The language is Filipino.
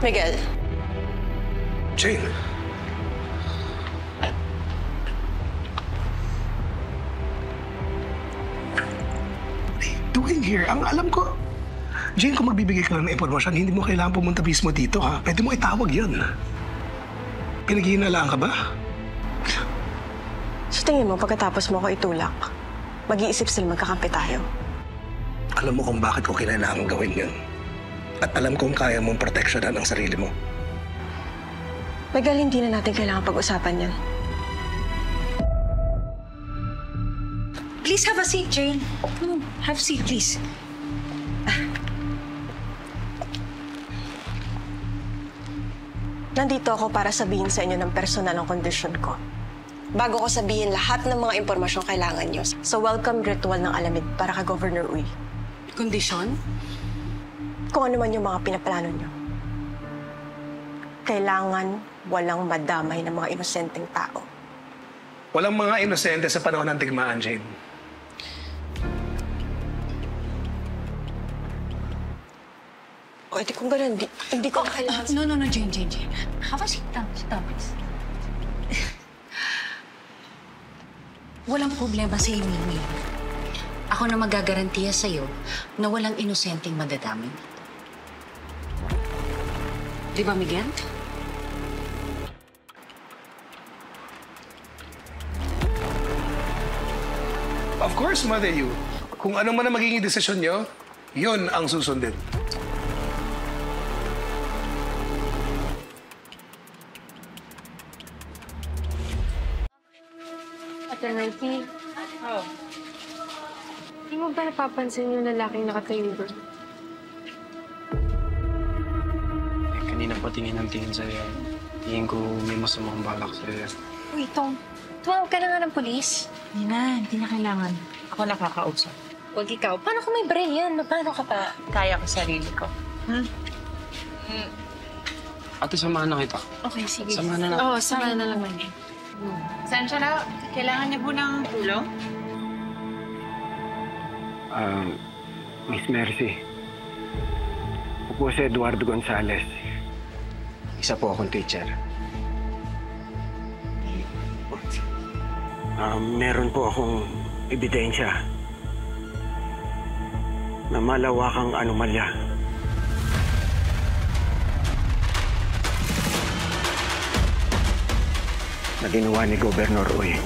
Miguel. Jane. What are you doing here? Ang alam ko, Jane, kung magbibigay ka lang ng impormasyon, hindi mo kailangan pumunta mismo dito, ha? Pwede mo itawag yun. Pinaghihinalaan ka ba? So tingin mo, pagkatapos mo ako itulak, mag-iisip sila magkakampi tayo. Alam mo kung bakit ko kailangan gawin yun. At alam kong kaya mong proteksyonan ang sarili mo. Miguel, hindi na natin kailangan pag-usapan yan. Please have a seat, Jane. Have a seat, please. Nandito ako para sabihin sa inyo ng personal ang kondisyon ko. Bago ko sabihin lahat ng mga impormasyong kailangan nyo sa welcome ritual ng Alamid para kay Governor Uy. Kondisyon? Kung ano man yung mga pinaplano nyo. Kailangan walang madamay ng mga inosenteng tao. Walang mga inosente sa panahon ng digmaan, Jane. O, edi kung gano'n, hindi ko kailangan... No, Jane. Have a seat down. Sit down, please. Walang problema sa Mimi. Ako na magagarantiya sa'yo na walang inosenteng madadamay. Di ba, Miguel? Of course, Mother Yu. Kung ano man ang magiging desisyon nyo, yun ang susundin. Ate Nike. Oh. Hindi mo ba napapansin yung lalaking nakatayo doon? Kanina pa tingin sa'yo. Tingin ko may masamang balak sa'yo. Uy, Tom. Tumawag ka na nga ng polis. Hindi na kailangan. Ako nakakausap. Huwag ikaw. Paano kung may brain yan? Paano ka pa? Kaya ko sarili ko. Ate, samahan na kita. Okay, sige. Samahan na natin. Oo, samahan na naman eh. Saan siya na? Kailangan niya po ng tulong? Miss Mercy. Ako po si Eduardo Gonzalez. Isa po akong teacher. Meron po akong ebidensya na malawakang anomalya. Na ginawa ni Governor Uy.